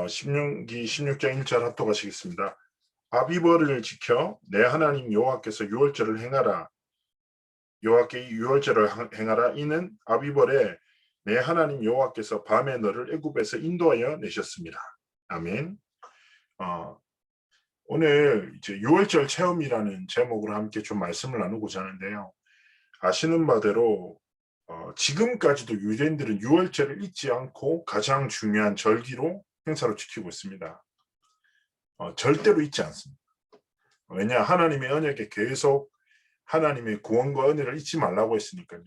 신명기 16장 1절 합독하시겠습니다. 아비벌을 지켜 내 하나님 여호와께서 유월절을 행하라. 여호와께 유월절을 행하라. 이는 아비벌에 내 하나님 여호와께서 밤에 너를 애굽에서 인도하여 내셨습니다. 아멘. 오늘 이제 유월절 체험이라는 제목으로 함께 좀 말씀을 나누고자 하는데요. 아시는 바대로 지금까지도 유대인들은 유월절을 잊지 않고 가장 중요한 절기로 행사로 지키고 있습니다. 절대로 잊지 않습니다. 왜냐, 하나님의 언약에 계속 하나님의 구원과 은혜를 잊지 말라고 했으니까요.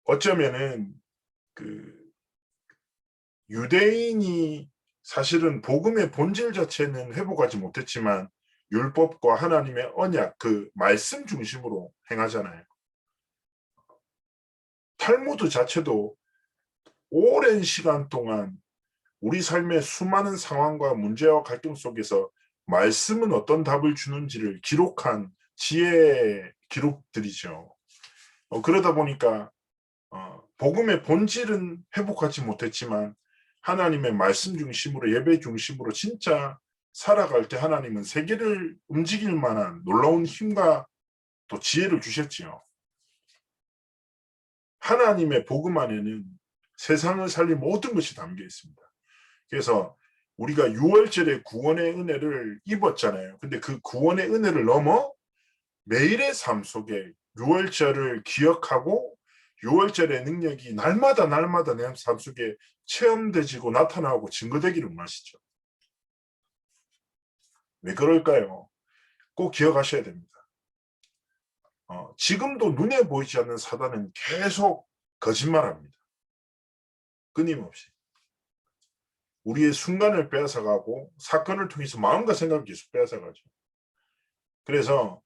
어쩌면은 유대인이 사실은 복음의 본질 자체는 회복하지 못했지만 율법과 하나님의 언약, 그 말씀 중심으로 행하잖아요. 탈무드 자체도 오랜 시간 동안 우리 삶의 수많은 상황과 문제와 갈등 속에서 말씀은 어떤 답을 주는지를 기록한 지혜의 기록들이죠. 그러다 보니까 복음의 본질은 회복하지 못했지만 하나님의 말씀 중심으로, 예배 중심으로 진짜 살아갈 때 하나님은 세계를 움직일 만한 놀라운 힘과 또 지혜를 주셨지요. 하나님의 복음 안에는 세상을 살린 모든 것이 담겨 있습니다. 그래서 우리가 유월절의 구원의 은혜를 입었잖아요. 근데 그 구원의 은혜를 넘어 매일의 삶 속에 유월절을 기억하고 유월절의 능력이 날마다 내 삶 속에 체험되지고 나타나고 증거되기를 원하시죠. 왜 그럴까요? 꼭 기억하셔야 됩니다. 지금도 눈에 보이지 않는 사단은 계속 거짓말합니다. 끊임없이. 우리의 순간을 빼앗아가고 사건을 통해서 마음과 생각을 계속 빼앗아가죠. 그래서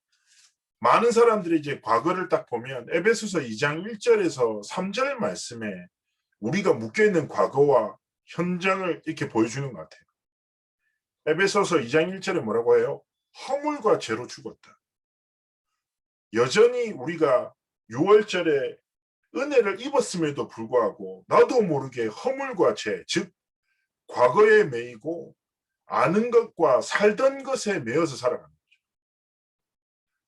많은 사람들이 이제 과거를 딱 보면 에베소서 2장 1절에서 3절 말씀에 우리가 묶여있는 과거와 현장을 이렇게 보여주는 것 같아요. 에베소서 2장 1절에 뭐라고 해요? 허물과 죄로 죽었다. 여전히 우리가 6월절에 은혜를 입었음에도 불구하고 나도 모르게 허물과 죄, 즉 과거에 매이고 아는 것과 살던 것에 매여서 살아가는 거죠.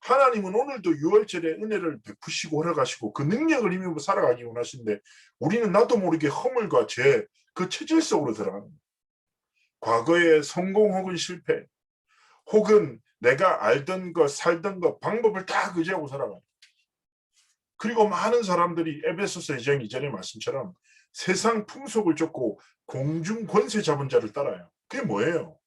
하나님은 오늘도 6월절에 은혜를 베푸시고 허락하시고 그 능력을 힘입어 살아가기 원하시는데 우리는 나도 모르게 허물과 죄, 그 체질 속으로 들어가는 거예요. 과거의 성공 혹은 실패, 혹은 내가 알던 것, 살던 것, 방법을 다 의지하고 살아가요. 그리고 많은 사람들이 에베소서 2장 2절의 말씀처럼 세상 풍속을 쫓고 공중 권세 잡은 자를 따라요. 그게 뭐예요?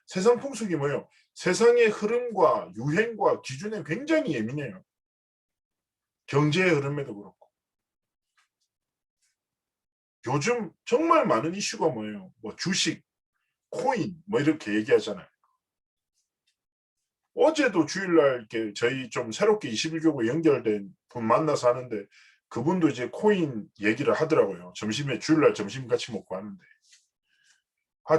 세상 풍속이 뭐예요? 세상의 흐름과 유행과 기준에 굉장히 예민해요. 경제의 흐름에도 그렇고. 요즘 정말 많은 이슈가 뭐예요? 뭐 주식, 코인, 뭐 이렇게 얘기하잖아요. 어제도 주일날 이렇게 저희 좀 새롭게 21교구 연결된 분 만나서 하는데 그분도 이제 코인 얘기를 하더라고요. 점심에 주일날 점심 같이 먹고 하는데.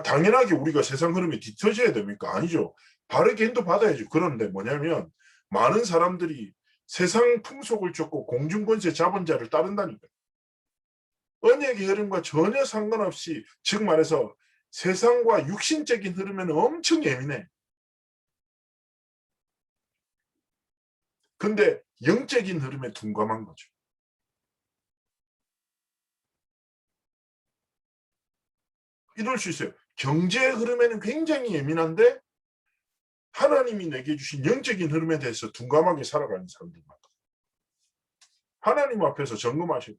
당연하게 우리가 세상 흐름에 뒤처져야 됩니까? 아니죠. 바르게 인도받아야죠. 그런데 뭐냐면 많은 사람들이 세상 풍속을 쫓고 공중권세 잡은 자를 따른다니까요. 언약의 흐름과 전혀 상관없이, 즉 말해서 세상과 육신적인 흐름에는 엄청 예민해. 근데 영적인 흐름에 둔감한 거죠. 이럴 수 있어요. 경제의 흐름에는 굉장히 예민한데 하나님이 내게 주신 영적인 흐름에 대해서 둔감하게 살아가는 사람들 많다. 하나님 앞에서 점검하시고,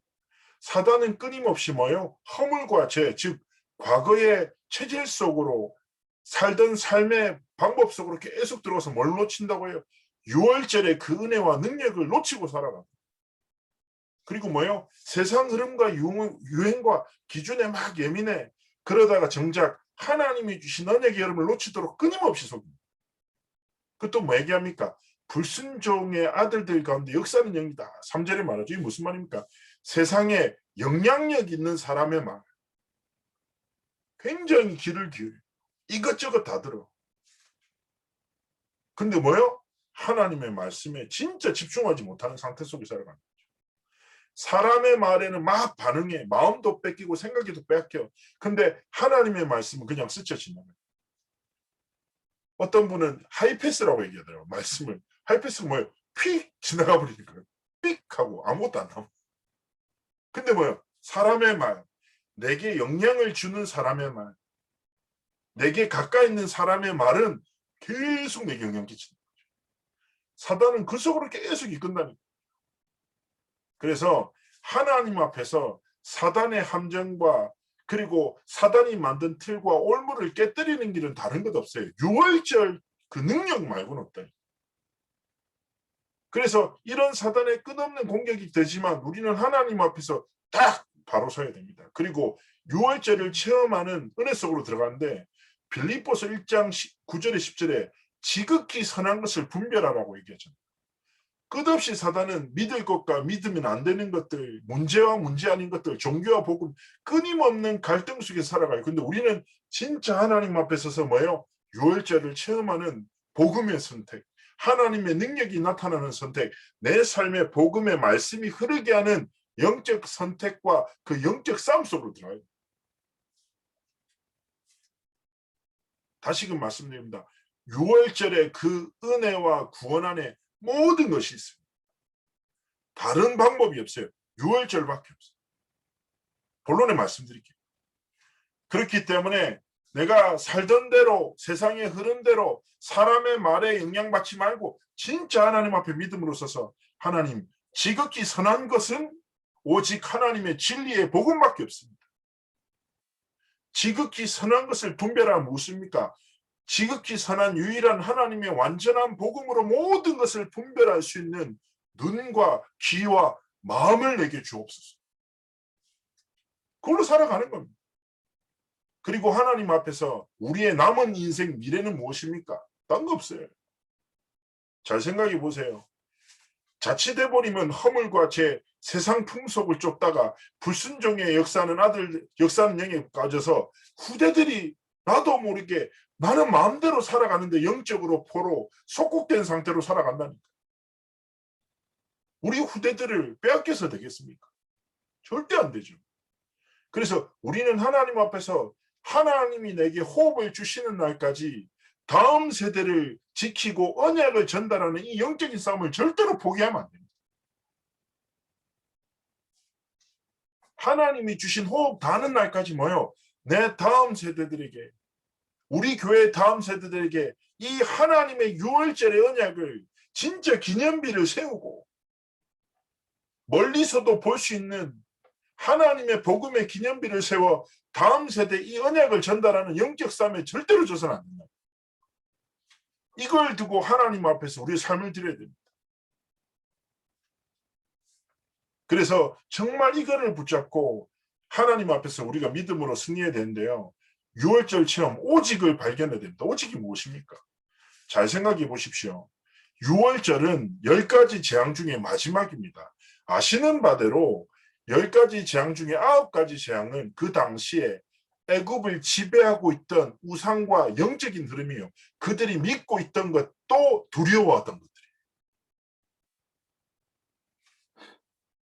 사단은 끊임없이 뭐예요? 허물과 죄, 즉 과거의 체질 속으로 살던 삶의 방법 속으로 계속 들어가서 뭘 놓친다고 해요? 유월절의 그 은혜와 능력을 놓치고 살아가. 그리고 뭐예요? 세상 흐름과 유행과 기준에 막 예민해. 그러다가 정작 하나님이 주신 언약의 여름을 놓치도록 끊임없이 속입니다. 그것도 뭐 얘기합니까? 불순종의 아들들 가운데 역사는 영이다. 3절에 말하죠. 이게 무슨 말입니까? 세상에 영향력 있는 사람의 말. 굉장히 귀를 기울여. 이것저것 다 들어. 근데 뭐요? 하나님의 말씀에 진짜 집중하지 못하는 상태 속에 살아가는 거죠. 사람의 말에는 막 반응해. 마음도 뺏기고 생각도 뺏겨. 근데 하나님의 말씀은 그냥 스쳐 지나가요. 어떤 분은 하이패스라고 얘기하더라고요. 말씀을. 하이패스가 뭐예요? 휙 지나가 버리는 거예요. 삑 하고 아무것도 안 나와. 근데 뭐예요? 사람의 말, 내게 영향을 주는 사람의 말, 내게 가까이 있는 사람의 말은 계속 내게 영향 끼친다. 사단은 그 속으로 계속 이끈다니까. 그래서 하나님 앞에서 사단의 함정과 그리고 사단이 만든 틀과 올무를 깨뜨리는 길은 다른 것 없어요. 유월절 그 능력 말고는 없다. 그래서 이런 사단의 끝없는 공격이 되지만 우리는 하나님 앞에서 딱 바로 서야 됩니다. 그리고 유월절을 체험하는 은혜 속으로 들어가는데 빌립보서 1장 9절에 10절에 지극히 선한 것을 분별하라고 얘기하잖아요. 끝없이 사단은 믿을 것과 믿으면 안 되는 것들, 문제와 문제 아닌 것들, 종교와 복음, 끊임없는 갈등 속에 살아가요. 근데 우리는 진짜 하나님 앞에 서서 뭐예요? 유월절을 체험하는 복음의 선택, 하나님의 능력이 나타나는 선택, 내 삶에 복음의 말씀이 흐르게 하는 영적 선택과 그 영적 싸움 속으로 들어가요. 다시금 말씀드립니다. 유월절에 그 은혜와 구원 안에 모든 것이 있습니다. 다른 방법이 없어요. 유월절밖에 없어요. 본론에 말씀드릴게요. 그렇기 때문에 내가 살던 대로 세상의 흐른 대로 사람의 말에 영향받지 말고 진짜 하나님 앞에 믿음으로 서서 하나님 지극히 선한 것은 오직 하나님의 진리의 복음밖에 없습니다. 지극히 선한 것을 분별하면 무엇입니까? 지극히 선한 유일한 하나님의 완전한 복음으로 모든 것을 분별할 수 있는 눈과 귀와 마음을 내게 주옵소서. 그걸로 살아가는 겁니다. 그리고 하나님 앞에서 우리의 남은 인생 미래는 무엇입니까? 딴 거 없어요. 잘 생각해 보세요. 자칫해 버리면 허물과 죄, 세상 풍속을 쫓다가 불순종의 역사는 영에 빠져서 후대들이 나도 모르게 나는 마음대로 살아가는데 영적으로 포로 속국된 상태로 살아간다니까. 우리 후대들을 빼앗겨서 되겠습니까? 절대 안 되죠. 그래서 우리는 하나님 앞에서 하나님이 내게 호흡을 주시는 날까지 다음 세대를 지키고 언약을 전달하는 이 영적인 싸움을 절대로 포기하면 안 됩니다. 하나님이 주신 호흡 다하는 날까지 뭐요? 내 다음 세대들에게, 우리 교회 다음 세대들에게 이 하나님의 유월절의 언약을 진짜 기념비를 세우고 멀리서도 볼 수 있는 하나님의 복음의 기념비를 세워 다음 세대 이 언약을 전달하는 영적 싸움에 절대로 져서는 안 된다. 이걸 두고 하나님 앞에서 우리의 삶을 드려야 됩니다. 그래서 정말 이거를 붙잡고 하나님 앞에서 우리가 믿음으로 승리해야 되는데요. 6월절 체험 오직을 발견해야 됩니다. 오직이 무엇입니까? 잘 생각해 보십시오. 6월절은 10가지 재앙 중에 마지막입니다. 아시는 바대로 10가지 재앙 중에 9가지 재앙은 그 당시에 애굽을 지배하고 있던 우상과 영적인 흐름이요. 그들이 믿고 있던 것도 두려워하던 것들이에요.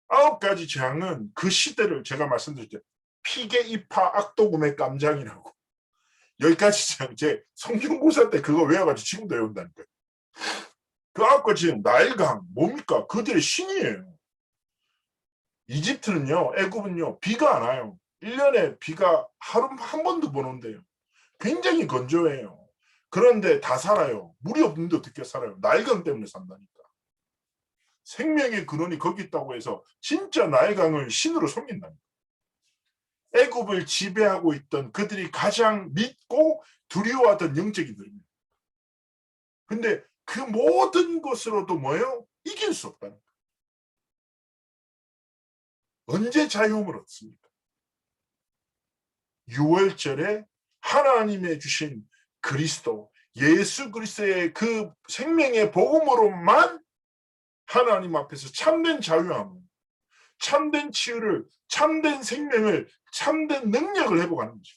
9가지 재앙은 그 시대를 제가 말씀드렸죠. 피계 이파 악도금의 깜장이라고. 10가지 재앙. 제 성경고사 때 그거 외워가지고 지금도 외운다니까요. 그 9가지 나일강 뭡니까? 그들의 신이에요. 이집트는요, 애굽은요, 비가 안 와요. 1년에 비가 하루 한 번도 못 온대요. 굉장히 건조해요. 그런데 다 살아요. 물이 없는데 어떻게 살아요? 나일강 때문에 산다니까. 생명의 근원이 거기 있다고 해서 진짜 나일강을 신으로 섬긴다니까. 애굽을 지배하고 있던 그들이 가장 믿고 두려워하던 영적인 들입니다. 근데 그 모든 것으로도 뭐예요? 이길 수 없다니까. 언제 자유함을 얻습니까? 6월절에 하나님의 주신 그리스도, 예수 그리스도의 그 생명의 복음으로만 하나님 앞에서 참된 자유함을, 참된 치유를, 참된 생명을, 참된 능력을 회복하는 거죠.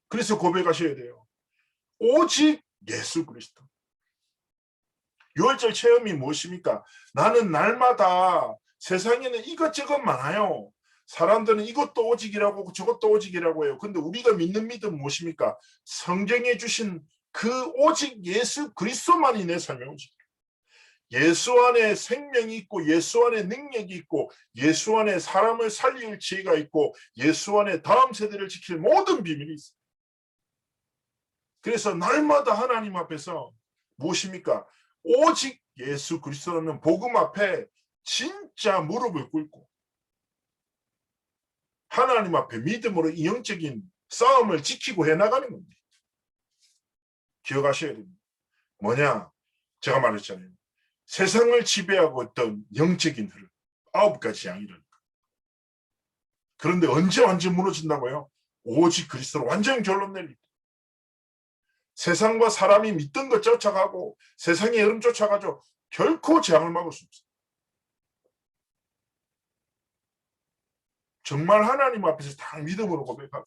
그래서 고백하셔야 돼요. 오직 예수 그리스도. 6월절 체험이 무엇입니까? 나는 날마다 세상에는 이것저것 많아요. 사람들은 이것도 오직이라고 저것도 오직이라고 해요. 근데 우리가 믿는 믿음 무엇입니까? 성경에 주신 그 오직 예수 그리스도만이 내 삶의 오직. 예수 안에 생명이 있고 예수 안에 능력이 있고 예수 안에 사람을 살릴 지혜가 있고 예수 안에 다음 세대를 지킬 모든 비밀이 있어요. 그래서 날마다 하나님 앞에서 무엇입니까? 오직 예수 그리스도라는 복음 앞에 진짜 무릎을 꿇고 하나님 앞에 믿음으로 이 영적인 싸움을 지키고 해나가는 겁니다. 기억하셔야 됩니다. 뭐냐? 제가 말했잖아요. 세상을 지배하고 있던 영적인 흐름 9가지 양이라니까. 그런데 언제 완전 무너진다고요? 오직 그리스도로 완전 결론 내립니다. 세상과 사람이 믿던 것 쫓아가고 세상의 흐름 쫓아가죠. 결코 재앙을 막을 수 없어요. 정말 하나님 앞에서 다 믿음으로 고백하고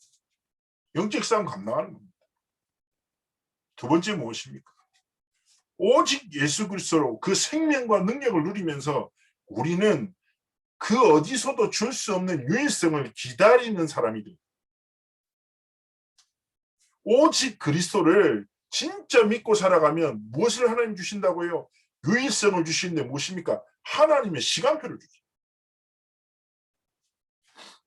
영적 싸움 감당하는 겁니다. 두 번째 무엇입니까? 오직 예수 그리스도로 그 생명과 능력을 누리면서 우리는 그 어디서도 줄 수 없는 유일성을 기다리는 사람이 돼요. 오직 그리스도를 진짜 믿고 살아가면 무엇을 하나님 주신다고요? 유일성을 주시는데 무엇입니까? 하나님의 시간표를 주죠.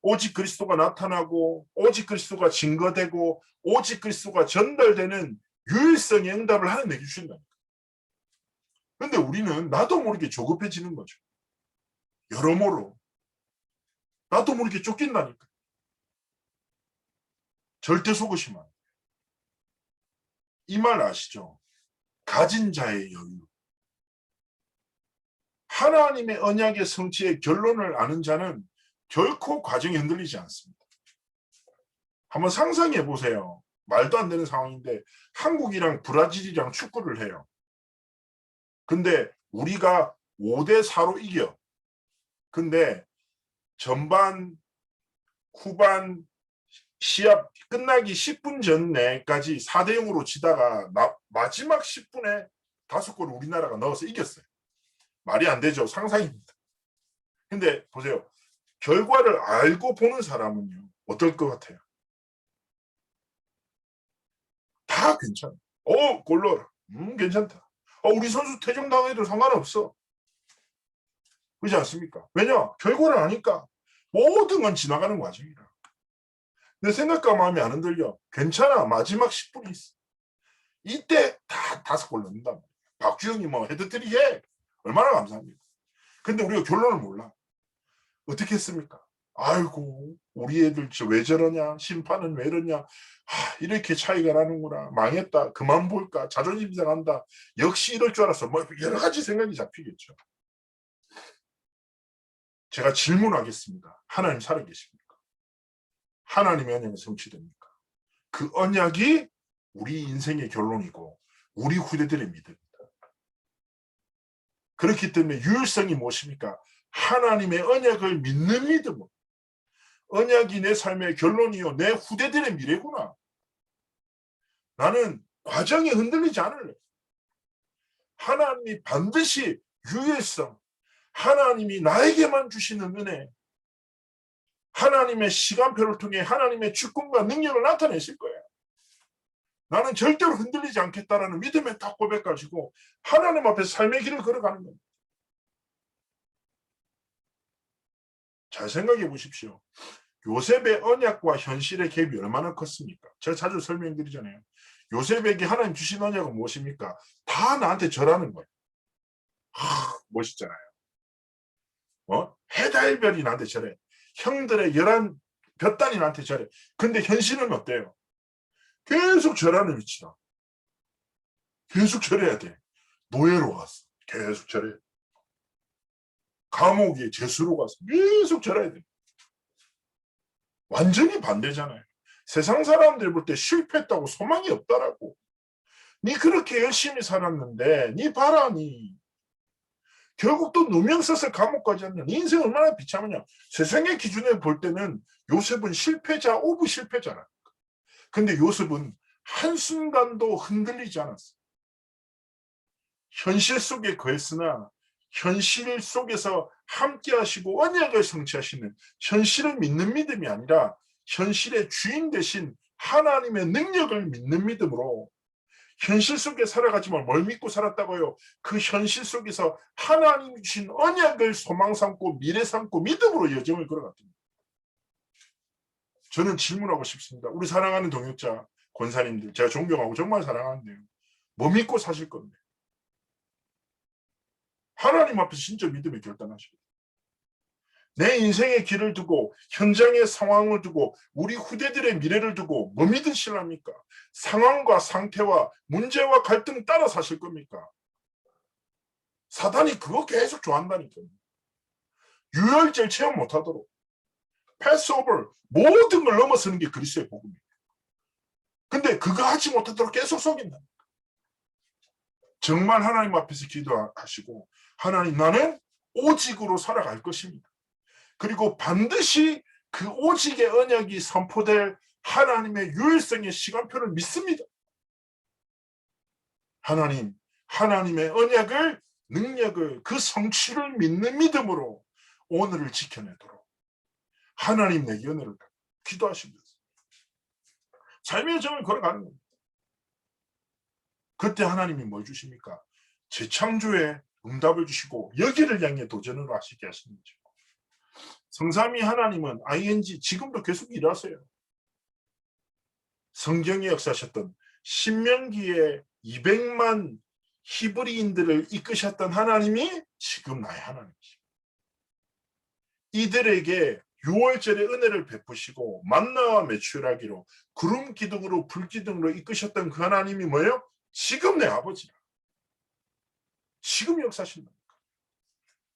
오직 그리스도가 나타나고 오직 그리스도가 증거되고 오직 그리스도가 전달되는 유일성의 응답을 하나님 주신다니까. 그런데 우리는 나도 모르게 조급해지는 거죠. 여러모로 나도 모르게 쫓긴다니까. 절대 속으시면 이 말 아시죠? 가진 자의 여유. 하나님의 언약의 성취의 결론을 아는 자는 결코 과정이 흔들리지 않습니다. 한번 상상해 보세요. 말도 안 되는 상황인데 한국이랑 브라질이랑 축구를 해요. 근데 우리가 5대4로 이겨. 근데 전반, 후반, 시합 끝나기 10분 전에까지 4대0으로 지다가 마지막 10분에 5골을 우리나라가 넣어서 이겼어요. 말이 안 되죠. 상상입니다. 근데 보세요. 결과를 알고 보는 사람은요. 어떨 것 같아요? 다 괜찮아. 골 넣어라. 괜찮다. 우리 선수 퇴정당해도 상관없어. 그렇지 않습니까? 왜냐? 결과를 아니까 모든 건 지나가는 과정이라. 내 생각과 마음이 안 흔들려. 괜찮아. 마지막 10분이 있어. 이때 다 5골 넣는다. 박주영이 뭐 헤드트릭 해. 얼마나 감사합니까? 근데 우리가 결론을 몰라. 어떻게 했습니까? 아이고 우리 애들 왜 저러냐. 심판은 왜 이러냐. 이렇게 차이가 나는구나. 망했다. 그만 볼까. 자존심 상한다. 역시 이럴 줄 알았어. 뭐 여러 가지 생각이 잡히겠죠. 제가 질문하겠습니다. 하나님 살아계십니까? 하나님의 언약이 성취됩니까? 그 언약이 우리 인생의 결론이고 우리 후대들의 믿음입니다. 그렇기 때문에 유일성이 무엇입니까? 하나님의 언약을 믿는 믿음은 언약이 내 삶의 결론이요 내 후대들의 미래구나. 나는 과정에 흔들리지 않을래. 하나님이 반드시 유일성, 하나님이 나에게만 주시는 은혜, 하나님의 시간표를 통해 하나님의 주권과 능력을 나타내실 거예요. 나는 절대로 흔들리지 않겠다라는 믿음의 딱 고백 가지고 하나님 앞에서 삶의 길을 걸어가는 겁니다. 잘 생각해 보십시오. 요셉의 언약과 현실의 갭이 얼마나 컸습니까? 제가 자주 설명드리잖아요. 요셉에게 하나님 주신 언약은 무엇입니까? 다 나한테 절하는 거예요. 멋있잖아요. 해달별이 나한테 절해. 형들의 11볕단이 나한테 절해. 근데 현실은 어때요? 계속 절하는 위치다. 계속 절해야 돼. 노예로 갔어. 계속 절해. 감옥에 죄수로 갔어. 계속 절해야 돼. 완전히 반대잖아요. 세상 사람들 볼 때 실패했다고 소망이 없다라고. 니 그렇게 열심히 살았는데 니 봐라 니. 결국 또 누명 써서 감옥 가지 않냐. 니 인생 얼마나 비참하냐. 세상의 기준에 볼 때는 요셉은 실패자 오브 실패자라. 근데 요셉은 한순간도 흔들리지 않았어. 현실 속에 거했으나 현실 속에서 함께 하시고 언약을 성취하시는, 현실을 믿는 믿음이 아니라 현실의 주인 되신 하나님의 능력을 믿는 믿음으로 현실 속에 살아가지만 뭘 믿고 살았다고요? 그 현실 속에서 하나님이 주신 언약을 소망 삼고 미래 삼고 믿음으로 여정을 걸어갔습니다. 저는 질문하고 싶습니다. 우리 사랑하는 동역자 권사님들, 제가 존경하고 정말 사랑하는데요. 뭐 믿고 사실 건데? 하나님 앞에서 진짜 믿음을 결단하시고, 내 인생의 길을 두고, 현장의 상황을 두고, 우리 후대들의 미래를 두고 뭐 믿으실랍니까? 상황과 상태와 문제와 갈등 따라 사실 겁니까? 사단이 그거 계속 좋아한다니까요. 유월절 체험 못하도록, 패스오버, 모든 걸 넘어서는 게 그리스도의 복음이에요. 근데 그거 하지 못하도록 계속 속인다. 정말 하나님 앞에서 기도하시고, 하나님, 나는 오직으로 살아갈 것입니다. 그리고 반드시 그 오직의 언약이 선포될 하나님의 유일성의 시간표를 믿습니다. 하나님, 하나님의 언약을, 능력을, 그 성취를 믿는 믿음으로 오늘을 지켜내도록 하나님 내게 은혜를 기도하십니다. 삶의 정을 걸어가는 겁니다. 그때 하나님이 뭘 주십니까? 재창조에 응답을 주시고 여기를 향해 도전을 하시게 하시는 거죠. 성삼위 하나님은 ing 지금도 계속 일하세요. 성경에 역사하셨던 신명기에 200만 히브리인들을 이끄셨던 하나님이 지금 나의 하나님이십니다. 이들에게 유월절의 은혜를 베푸시고 만나와 매출하기로 구름 기둥으로 불 기둥으로 이끄셨던 그 하나님이 뭐예요? 지금 내 아버지라. 지금 역사하신다.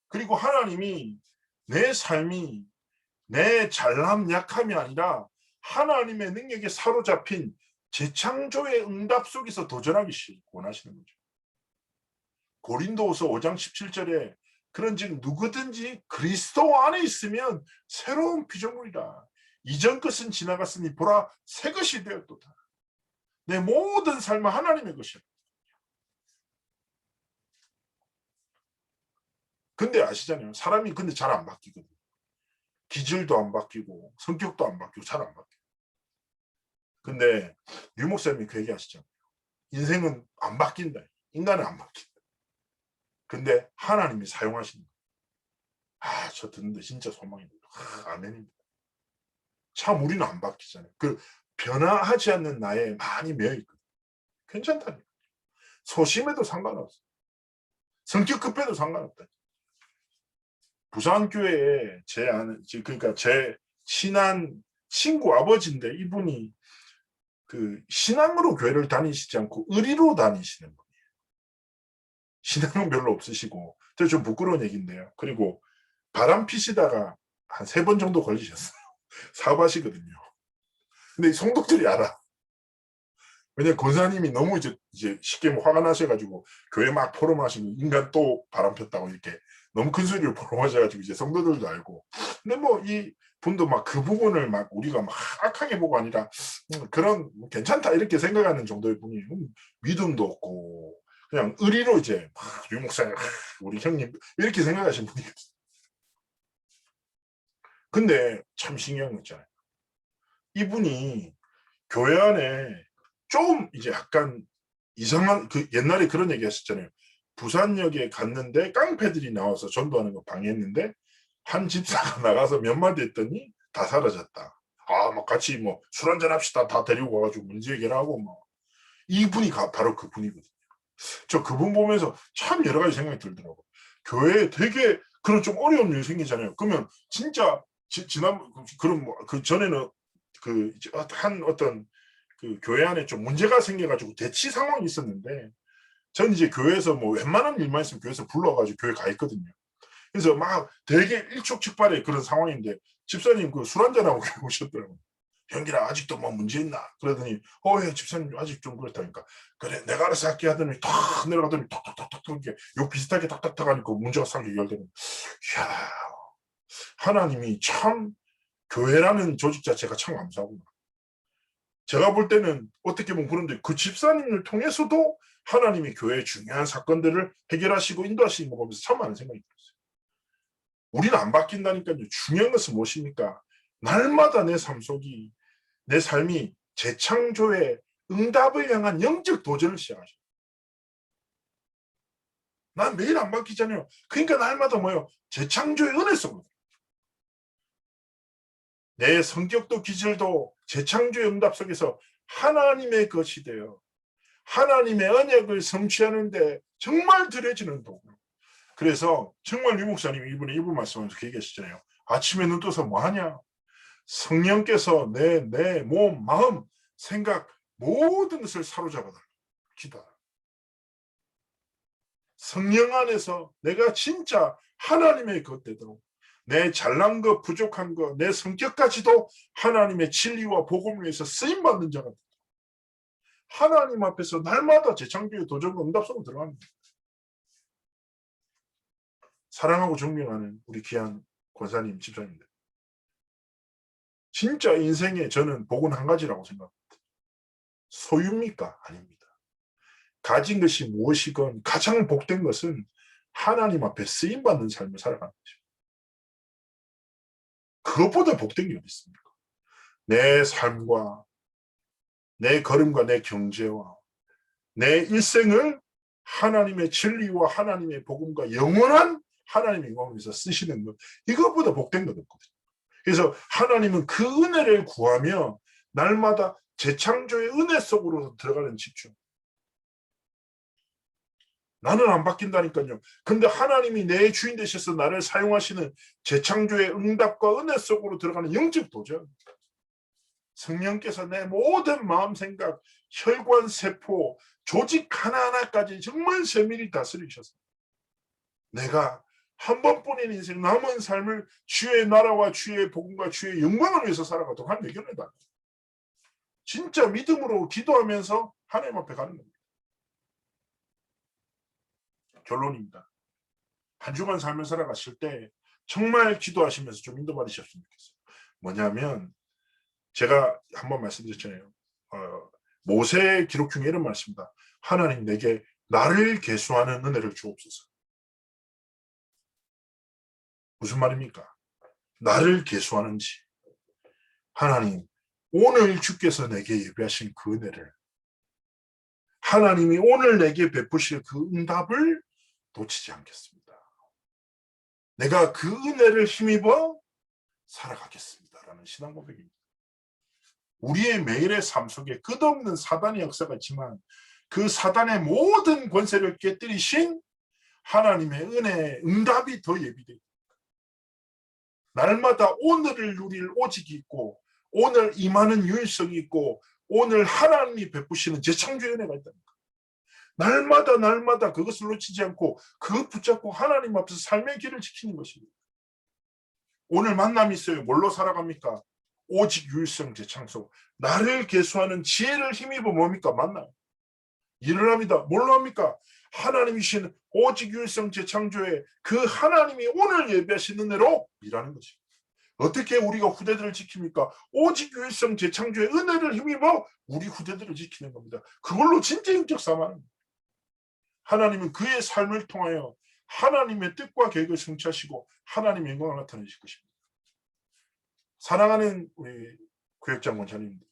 그리고 하나님이 내 삶이 내 잘남 약함이 아니라 하나님의 능력에 사로잡힌 재창조의 응답 속에서 도전하기 원하시는 거죠. 고린도후서 5장 17절에 그런즉 누구든지 그리스도 안에 있으면 새로운 피조물이라. 이전 것은 지나갔으니 보라 새 것이 되었도다. 내 모든 삶은 하나님의 것이야. 근데 아시잖아요. 사람이 근데 잘 안 바뀌거든요. 기질도 안 바뀌고 성격도 안 바뀌고 잘 안 바뀌어요. 근데 유 목사님이 그 얘기하시잖아요. 인생은 안 바뀐다. 인간은 안 바뀐다. 근데 하나님이 사용하신다. 저 듣는데 진짜 소망입니다. 아멘입니다. 참 우리는 안 바뀌잖아요. 그 변화하지 않는 나에 많이 매여있거든요. 괜찮다니까. 소심해도 상관없어. 성격 급해도 상관없다. 부산교회에 제 아는, 그러니까 제 친한 친구 아버지인데 이분이 그 신앙으로 교회를 다니시지 않고 의리로 다니시는 분이에요. 신앙은 별로 없으시고, 좀 부끄러운 얘기인데요. 그리고 바람 피시다가 한 3번 정도 걸리셨어요. 사업하시거든요. 근데 성도들이 알아. 왜냐면 권사님이 너무 이제 쉽게 화가 나셔가지고 교회 막 포럼하시면 인간 또 바람 폈다고 이렇게 너무 큰 소리를 포럼하셔가지고 이제 성도들도 알고. 근데 뭐 이 분도 막 그 부분을 막 우리가 막 악하게 보고 아니라 그런 괜찮다 이렇게 생각하는 정도의 분이 믿음도 없고 그냥 의리로 이제 유 목사님 우리 형님 이렇게 생각하시는 분이거든요. 근데 참 신기한 거 있잖아요. 이분이 교회 안에 좀 이제 약간 이상한 그 옛날에 그런 얘기 하셨잖아요. 부산역에 갔는데 깡패들이 나와서 전도하는 거 방해했는데 한 집사가 나가서 몇 마디 했더니 다 사라졌다. 막 같이 뭐 술 한잔 합시다. 다 데리고 와가지고 문제 해결하고 뭐. 이분이 바로 그분이거든요. 저 그분 보면서 참 여러 가지 생각이 들더라고요. 교회에 되게 그런 좀 어려운 일이 생기잖아요. 그러면 진짜 지난 그런 뭐 그 전에는 그 한 어떤 그 교회 안에 좀 문제가 생겨가지고 대치 상황이 있었는데 전 이제 교회에서 뭐 웬만한 일만 있으면 교회에서 불러가지고 교회 가 있거든요. 그래서 막 되게 일촉즉발의 그런 상황인데 집사님 그 술 한잔하고 교회 오셨더라고요. 형기라 아직도 뭐 문제 있나? 그러더니 예, 집사님 아직 좀 그렇다니까. 그래 내가 알아서 할게 하더니 탁 내려가더니 탁탁탁탁 이렇게 욕 비슷하게 탁탁탁 하니까 문제가 싹 해결되는. 이야 하나님이 참 교회라는 조직 자체가 참 감사하구나. 제가 볼 때는 어떻게 보면 그런데 그 집사님을 통해서도 하나님이 교회의 중요한 사건들을 해결하시고 인도하시는 거 보면서 참 많은 생각이 들었어요. 우리는 안 바뀐다니까요. 중요한 것은 무엇입니까? 날마다 내 삶 속이, 내 삶이 재창조의 응답을 향한 영적 도전을 시작하죠. 난 매일 안 바뀌잖아요. 그러니까 날마다 뭐예요? 재창조의 은혜 속으로. 내 성격도 기질도 재창조의 응답 속에서 하나님의 것이 되어 하나님의 언약을 성취하는데 정말 들여지는 도구. 그래서 정말 유 목사님이 이번에 이분 말씀하면서 그 얘기하시잖아요. 아침에 눈 떠서 뭐 하냐? 성령께서 내 몸, 마음, 생각 모든 것을 사로잡아달라. 기도하라. 성령 안에서 내가 진짜 하나님의 것 되도록 내 잘난 것, 부족한 것, 내 성격까지도 하나님의 진리와 복음을 위해서 쓰임받는 자가 되도록 하나님 앞에서 날마다 재창조의 도전과 응답 속으로 들어갑니다. 사랑하고 존경하는 우리 귀한 권사님, 집사님들. 진짜 인생에 저는 복은 한 가지라고 생각합니다. 소유입니까? 아닙니다. 가진 것이 무엇이건 가장 복된 것은 하나님 앞에 쓰임받는 삶을 살아가는 것입니다. 그것보다 복된 게 어디 있습니까? 내 삶과 내 걸음과 내 경제와 내 일생을 하나님의 진리와 하나님의 복음과 영원한 하나님의 영광을 위해서 쓰시는 것, 이것보다 복된 것 없거든요. 그래서 하나님은 그 은혜를 구하며 날마다 재창조의 은혜 속으로 들어가는 집중. 나는 안 바뀐다니까요. 근데 하나님이 내 주인 되셔서 나를 사용하시는 재창조의 응답과 은혜 속으로 들어가는 영적 도전. 성령께서 내 모든 마음, 생각, 혈관, 세포, 조직 하나하나까지 정말 세밀히 다스리셔서 내가 한 번뿐인 인생 남은 삶을 주의 나라와 주의 복음과 주의 영광을 위해서 살아가도록 하나님 의견을 진짜 믿음으로 기도하면서 하나님 앞에 가는 겁니다. 결론입니다. 한 주간 삶을 살아가실 때 정말 기도하시면서 좀 인도받으셨으면 좋겠어요. 뭐냐면 제가 한번 말씀드렸잖아요. 모세의 기록 중에 이런 말씀입니다. 하나님 내게 나를 계수하는 은혜를 주옵소서. 무슨 말입니까? 나를 계수하는지. 하나님 오늘 주께서 내게 예배하신 그 은혜를 하나님이 오늘 내게 베푸실 그 응답을 놓치지 않겠습니다. 내가 그 은혜를 힘입어 살아가겠습니다라는 신앙 고백입니다. 우리의 매일의 삶 속에 끝없는 사단의 역사가 있지만 그 사단의 모든 권세를 깨뜨리신 하나님의 은혜의 응답이 더 예비되어 있습니다. 날마다 오늘을 누릴 오직이 있고 오늘 임하는 유일성이 있고 오늘 하나님이 베푸시는 재창조의 은혜가 있다니까. 날마다 그것을 놓치지 않고 그것 붙잡고 하나님 앞에서 삶의 길을 지키는 것입니다. 오늘 만남이 있어요. 뭘로 살아갑니까? 오직 유일성 재창조. 나를 계수하는 지혜를 힘입어 뭡니까? 만나요. 일을 합니다. 뭘로 합니까? 하나님이신 오직 유일성 재창조의 그 하나님이 오늘 예배하시는 은혜로 일하는 것입니다. 어떻게 우리가 후대들을 지킵니까? 오직 유일성 재창조의 은혜를 힘입어 우리 후대들을 지키는 겁니다. 그걸로 진짜 인격 삶하는 겁니다. 하나님은 그의 삶을 통하여 하나님의 뜻과 계획을 성취하시고 하나님의 영광을 나타내실 것입니다. 사랑하는 우리 교육장 원장님들,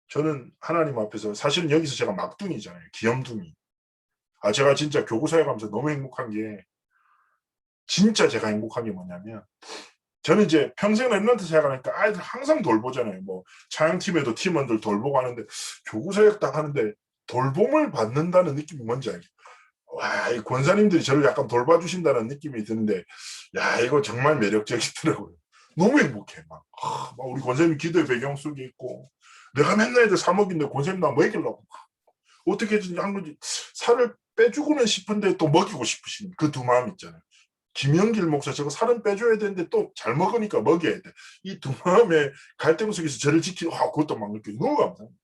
저는 하나님 앞에서 사실은 여기서 제가 막둥이잖아요. 귀염둥이. 제가 진짜 교구사에 가면서 너무 행복한 게 진짜 제가 행복한 게 뭐냐면 저는 이제 평생 랩런트 생활하니까 아이들 항상 돌보잖아요. 뭐 차양팀에도 팀원들 돌보고 하는데 교구사역 딱 하는데 돌봄을 받는다는 느낌이 뭔지 알죠? 와, 이 권사님들이 저를 약간 돌봐주신다는 느낌이 드는데 야 이거 정말 매력적이더라고요. 너무 행복해. 막 우리 권사님 기도의 배경 속에 있고 내가 맨날 애들 사 먹인데 권사님 나 먹이려고 어떻게든 한 건지 살을 빼주고는 싶은데 또 먹이고 싶으신 그 두 마음 있잖아요. 김영길 목사 저거 살은 빼줘야 되는데 또 잘 먹으니까 먹여야 돼. 이 두 마음의 갈등 속에서 저를 지키고 그것도 막 느끼고 너무 감사합니다.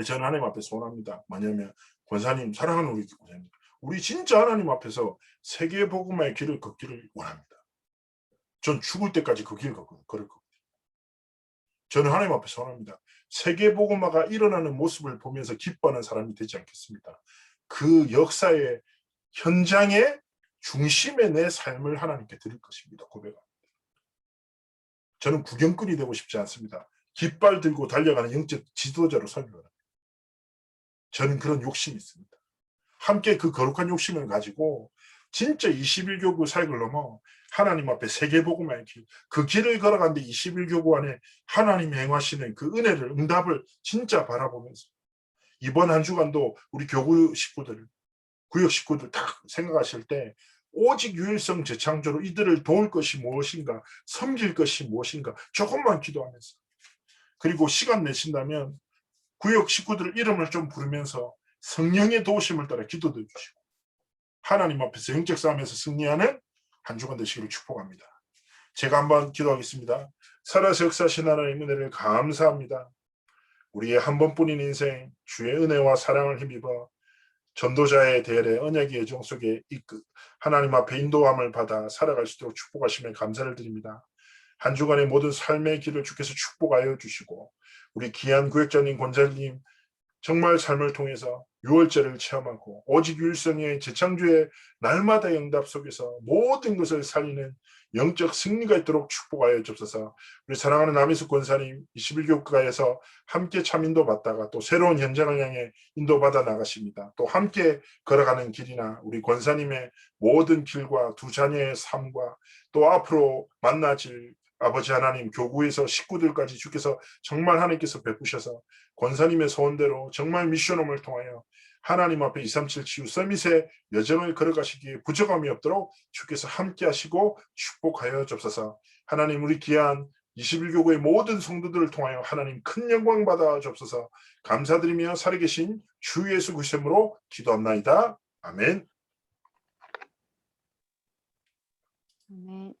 저는 하나님 앞에 소원합니다. 뭐냐면 권사님 사랑하는 우리 권사님 우리 진짜 하나님 앞에서 세계 복음화의 길을 걷기를 원합니다. 전 죽을 때까지 그 길을 걸을 거거든요. 저는 하나님 앞에 소원합니다. 세계복음화가 일어나는 모습을 보면서 기뻐하는 사람이 되지 않겠습니다. 그 역사의 현장의 중심에 내 삶을 하나님께 드릴 것입니다. 고백합니다. 저는 구경꾼이 되고 싶지 않습니다. 깃발 들고 달려가는 영적 지도자로 살기를 합니다. 저는 그런 욕심이 있습니다. 함께 그 거룩한 욕심을 가지고 진짜 21교구 사역을 넘어 하나님 앞에 세계복음화의 길, 그 길을 걸어가는데 21교구 안에 하나님이 행하시는 그 은혜를, 응답을 진짜 바라보면서 이번 한 주간도 우리 교구 식구들, 구역 식구들 다 생각하실 때 오직 유일성 재창조로 이들을 도울 것이 무엇인가, 섬길 것이 무엇인가 조금만 기도하면서, 그리고 시간 내신다면 구역 식구들 이름을 좀 부르면서 성령의 도우심을 따라 기도도 해주시고 하나님 앞에서 영적 싸움에서 승리하는 한 주간 되시기를 축복합니다. 제가 한번 기도하겠습니다. 살아서 역사하신 하나님의 은혜를 감사합니다. 우리의 한 번뿐인 인생 주의 은혜와 사랑을 힘입어 전도자의 대열의 언약의 여정 속에 하나님 앞에 인도함을 받아 살아갈 수 있도록 축복하시며 감사를 드립니다. 한 주간의 모든 삶의 길을 주께서 축복하여 주시고 우리 귀한 구역장님, 권장님 정말 삶을 통해서 유월절을 체험하고 오직 유일성의 재창조의 날마다 응답 속에서 모든 것을 살리는 영적 승리가 있도록 축복하여 주옵소서. 우리 사랑하는 남희숙 권사님 21교구에서 함께 참인도 받다가 또 새로운 현장을 향해 인도받아 나가십니다. 또 함께 걸어가는 길이나 우리 권사님의 모든 길과 두 자녀의 삶과 또 앞으로 만나질 아버지 하나님 교구에서 식구들까지 주께서 정말 하나님께서 베푸셔서 권사님의 소원대로 정말 미션홈을 통하여 하나님 앞에 237 치유 서밋의 여정을 걸어가시기에 부족함이 없도록 주께서 함께 하시고 축복하여 주옵소서. 하나님 우리 귀한 21교구의 모든 성도들을 통하여 하나님 큰 영광 받아 주옵소서. 감사드리며 살아계신 주 예수 그리스도의 이름으로 기도합나이다. 아멘. 아멘.